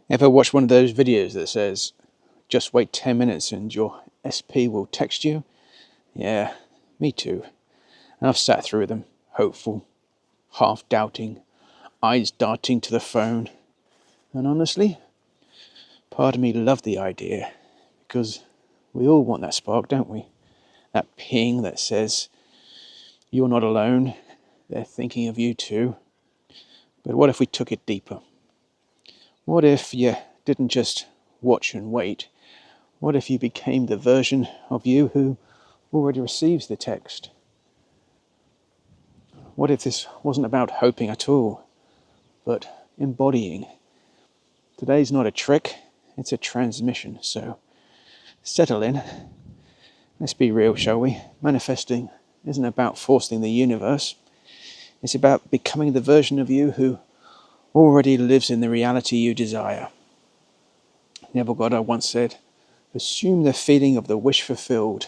Ever watch one of those videos that says, just wait 10 minutes and your SP will text you? Yeah, me too. And I've sat through them, hopeful, half doubting, eyes darting to the phone. And honestly, part of me loved the idea, because we all want that spark, don't we? That ping that says, you're not alone, they're thinking of you too. But what if we took it deeper? What if you didn't just watch and wait? What if you became the version of you who already receives the text? What if this wasn't about hoping at all, but embodying? Today's not a trick, it's a transmission, so settle in. Let's be real, shall we? Manifesting isn't about forcing the universe. It's about becoming the version of you who already lives in the reality you desire. Neville Goddard once said, assume the feeling of the wish fulfilled,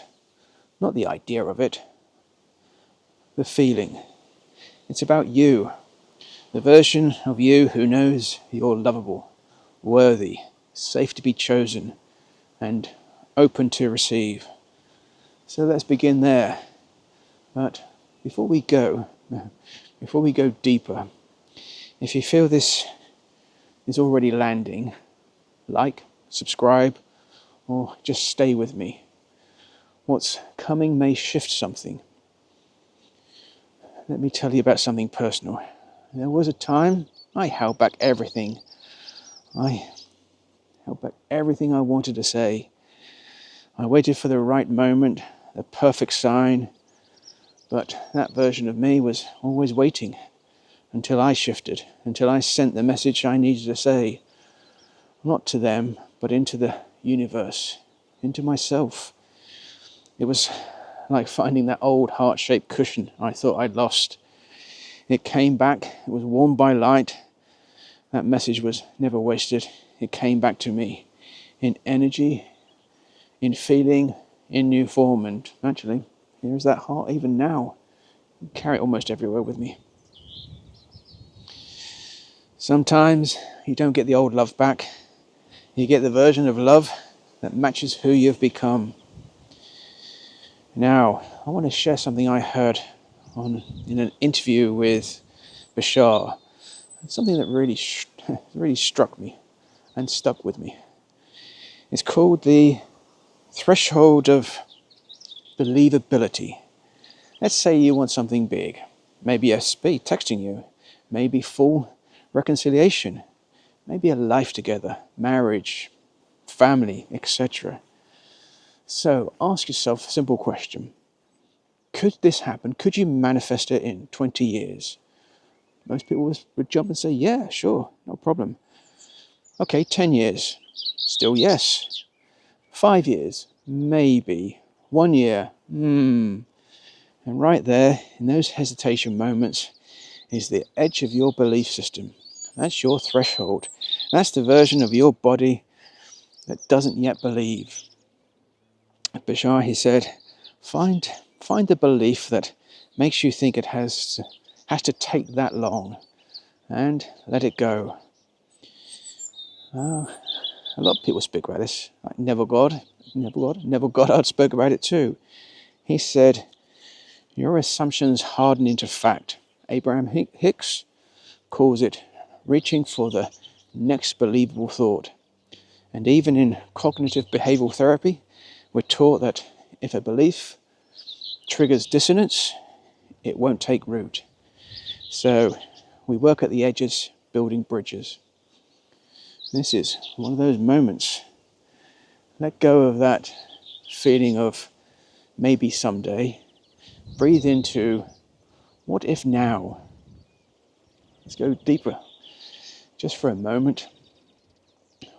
not the idea of it, the feeling. It's about you, the version of you who knows you're lovable, worthy, safe to be chosen, and open to receive. So let's begin there. But before we go deeper, if you feel this is already landing, like, subscribe, or just stay with me. What's coming may shift something. Let me tell you about something personal. There was a time I held back everything. I held back everything I wanted to say. I waited for the right moment, the perfect sign, but that version of me was always waiting until I shifted, until I sent the message I needed to say, not to them, but into the universe, into myself. It was like finding that old heart-shaped cushion I thought I'd lost. It came back, it was warmed by light. That message was never wasted. It came back to me in energy, in feeling, in new form. And actually, here's that heart even now. I carry it almost everywhere with me. Sometimes you don't get the old love back. You get the version of love that matches who you've become. Now, I want to share something I heard in an interview with Bashar. Something that really struck me and stuck with me. It's called the threshold of believability. Let's say you want something big. Maybe SP texting you. Maybe full reconciliation. Maybe a life together, marriage, family, etc. So ask yourself a simple question. Could this happen? Could you manifest it in 20 years? Most people would jump and say, yeah, sure, no problem. Okay, 10 years, still yes. 5 years, maybe. 1 year, And right there, in those hesitation moments, is the edge of your belief system. That's your threshold. That's the version of your body that doesn't yet believe. Bashar, he said, find the belief that makes you think it has to take that long, and let it go. A lot of people speak about this. Like Neville Goddard spoke about it too. He said, your assumptions harden into fact. Abraham Hicks calls it reaching for the next believable thought. And even in cognitive behavioral therapy, we're taught that if a belief triggers dissonance, it won't take root. So we work at the edges, building bridges. This is one of those moments. Let go of that feeling of maybe someday. Breathe into what if now? Let's go deeper. Just for a moment.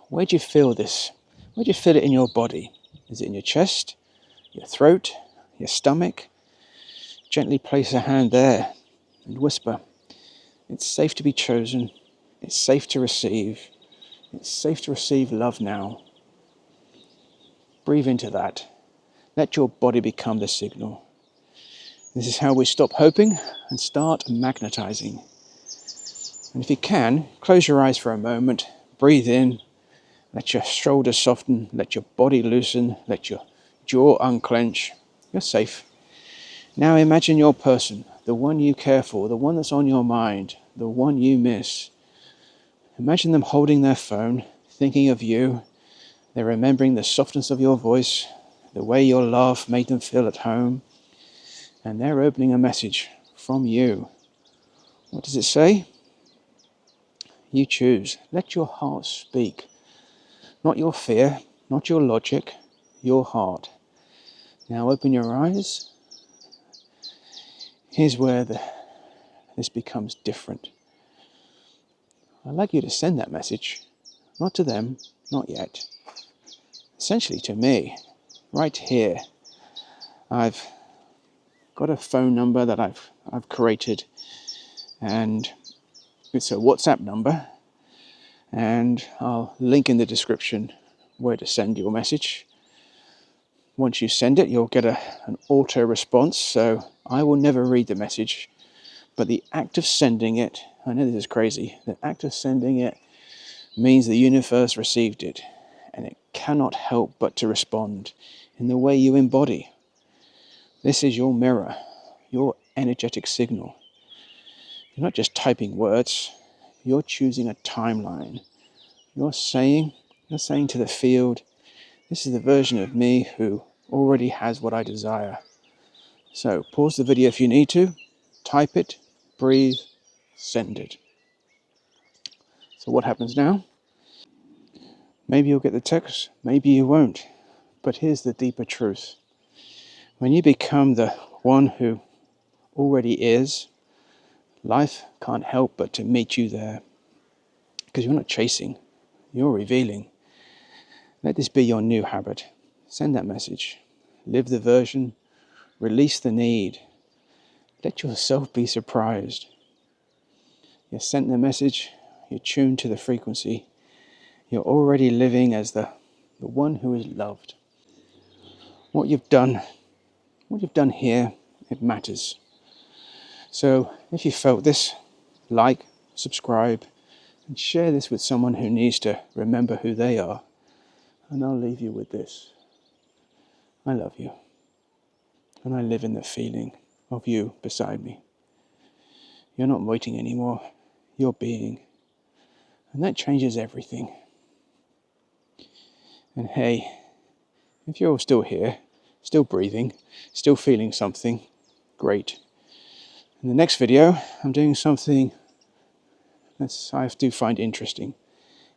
Where do you feel this? Where do you feel it in your body? Is it in your chest, your throat, your stomach? Gently place a hand there and whisper, it's safe to be chosen. It's safe to receive. It's safe to receive love now. Breathe into that. Let your body become the signal. This is how we stop hoping and start magnetizing. And if you can, close your eyes for a moment, breathe in Let your shoulders soften, let your body loosen, let your jaw unclench. You're safe. Now imagine your person, the one you care for, the one that's on your mind, the one you miss. Imagine them holding their phone, thinking of you. They're remembering the softness of your voice, the way your laugh made them feel at home. And they're opening a message from you. What does it say? You choose. Let your heart speak. Not your fear, not your logic, your heart. Now open your eyes. Here's where this becomes different. I'd like you to send that message, not to them, not yet. Essentially to me, right here. I've got a phone number that I've created, and it's a WhatsApp number, and I'll link in the description where to send your message. Once you send it, you'll get an auto response, so I will never read the message, but the act of sending it, I know this is crazy, the act of sending it means the universe received it, and it cannot help but to respond in the way you embody. This is your mirror, your energetic signal. You're not just typing words, you're choosing a timeline. You're saying to the field, this is the version of me who already has what I desire. So pause the video if you need to, type it, breathe, send it. So what happens now? Maybe you'll get the text, maybe you won't. But here's the deeper truth. When you become the one who already is, life can't help but to meet you there. Because you're not chasing, you're revealing. Let this be your new habit. Send that message. Live the version. Release the need. Let yourself be surprised. You sent the message. You're tuned to the frequency. You're already living as the one who is loved. What you've done here, it matters. So if you felt this, like, subscribe, and share this with someone who needs to remember who they are. And I'll leave you with this. I love you. And I live in the feeling of you beside me. You're not waiting anymore. You're being. And that changes everything. And hey, if you're still here, still breathing, still feeling something, great. In the next video, I'm doing something that I do find interesting.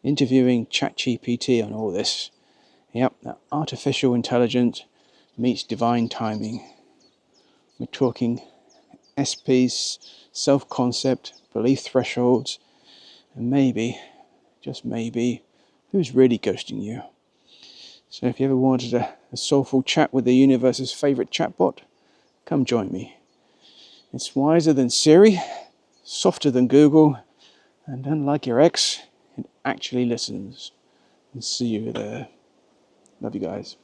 Interviewing ChatGPT on all this. Yep, that artificial intelligence meets divine timing. We're talking SP's self-concept, belief thresholds, and maybe, just maybe, who's really ghosting you. So if you ever wanted a soulful chat with the universe's favourite chatbot, come join me. It's wiser than Siri, softer than Google, and unlike your ex, it actually listens. And see you there. Love you guys.